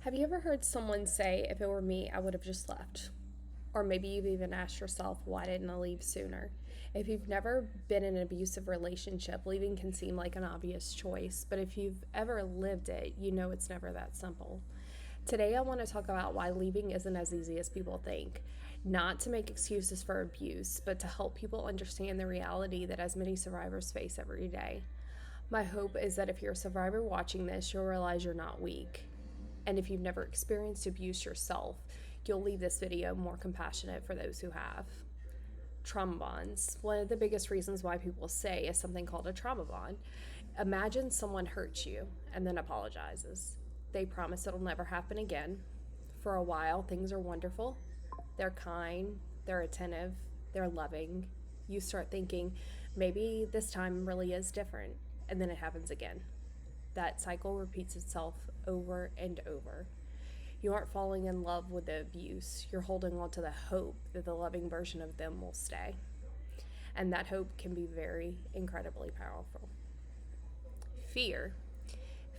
Have you ever heard someone say, if it were me, I would have just left? Or maybe you've even asked yourself, why didn't I leave sooner? If you've never been in an abusive relationship, leaving can seem like an obvious choice, but if you've ever lived it, you know it's never that simple. Today, I want to talk about why leaving isn't as easy as people think. Not to make excuses for abuse, but to help people understand the reality that as many survivors face every day. My hope is that if you're a survivor watching this, you'll realize you're not weak. And if you've never experienced abuse yourself, you'll leave this video more compassionate for those who have. Trauma bonds. One of the biggest reasons why people say is something called a trauma bond. Imagine someone hurts you and then apologizes. They promise it'll never happen again. For a while, things are wonderful. They're kind, they're attentive, they're loving. You start thinking, maybe this time really is different, and then it happens again. That cycle repeats itself over and over. You aren't falling in love with the abuse. You're holding on to the hope that the loving version of them will stay. And that hope can be very incredibly powerful. Fear.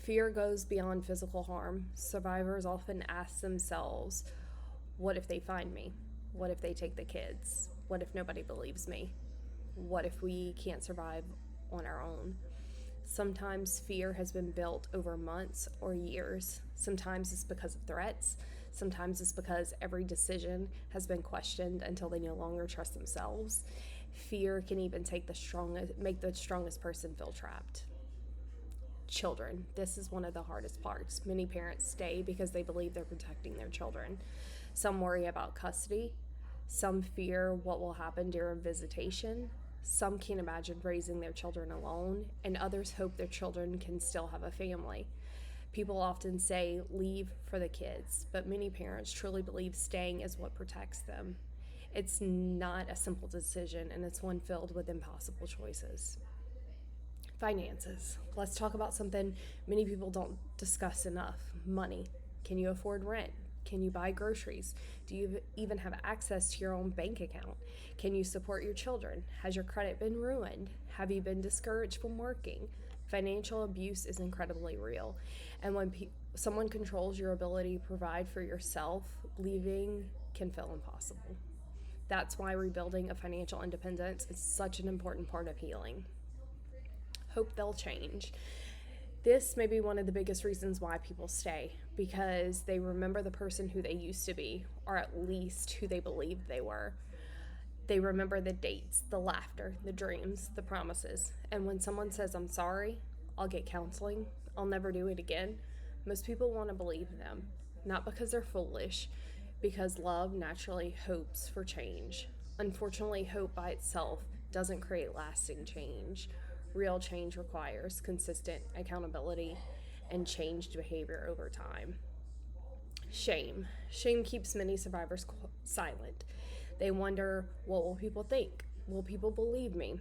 Fear goes beyond physical harm. Survivors often ask themselves, what if they find me? What if they take the kids? What if nobody believes me? What if we can't survive on our own? Sometimes fear has been built over months or years. Sometimes it's because of threats. Sometimes it's because every decision has been questioned until they no longer trust themselves. Fear can even make the strongest person feel trapped. Children. This is one of the hardest parts. Many parents stay because they believe they're protecting their children. Some worry about custody. Some fear what will happen during visitation. Some can't imagine raising their children alone, and others hope their children can still have a family. People often say, leave for the kids, but many parents truly believe staying is what protects them. It's not a simple decision, and it's one filled with impossible choices. Finances. Let's talk about something many people don't discuss enough. Money. Can you afford rent? Can you buy groceries? Do you even have access to your own bank account? Can you support your children? Has your credit been ruined? Have you been discouraged from working? Financial abuse is incredibly real. And when someone controls your ability to provide for yourself, leaving can feel impossible. That's why rebuilding a financial independence is such an important part of healing. Hope they'll change. This may be one of the biggest reasons why people stay, because they remember the person who they used to be, or at least who they believed they were. They remember the dates, the laughter, the dreams, the promises. And when someone says, I'm sorry, I'll get counseling, I'll never do it again, most people want to believe them. Not because they're foolish, because love naturally hopes for change. Unfortunately, hope by itself doesn't create lasting change. Real change requires consistent accountability and changed behavior over time. Shame. Shame keeps many survivors silent. They wonder, what will people think? Will people believe me?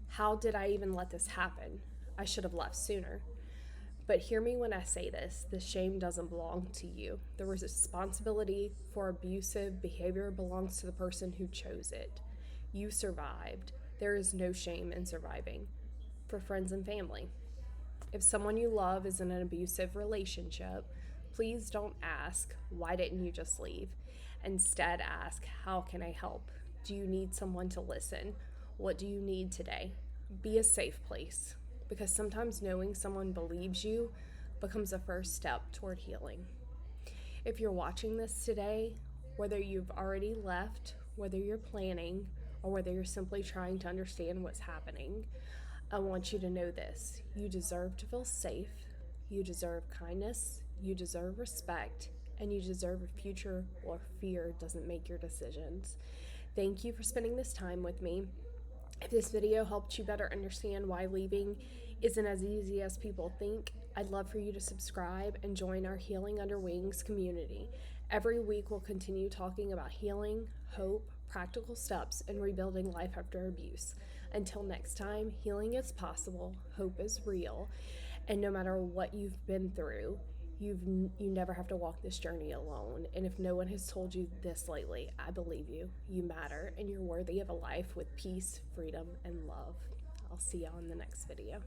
How did I even let this happen? I should have left sooner. But hear me when I say this, the shame doesn't belong to you. The responsibility for abusive behavior belongs to the person who chose it. You survived. There is no shame in surviving. For friends and family. If someone you love is in an abusive relationship, please don't ask, why didn't you just leave? Instead, ask, how can I help? Do you need someone to listen? What do you need today? Be a safe place, because sometimes knowing someone believes you becomes the first step toward healing. If you're watching this today, whether you've already left, whether you're planning, or whether you're simply trying to understand what's happening, I want you to know this. You deserve to feel safe. You deserve kindness. You deserve respect. And you deserve a future where fear doesn't make your decisions. Thank you for spending this time with me. If this video helped you better understand why leaving isn't as easy as people think, I'd love for you to subscribe and join our Healing Under Wings community. Every week we'll continue talking about healing, hope, practical steps, and rebuilding life after abuse. Until next time, healing is possible, hope is real, and no matter what you've been through, you never have to walk this journey alone. And if no one has told you this lately, I believe you. You matter, and you're worthy of a life with peace, freedom, and love. I'll see you on the next video.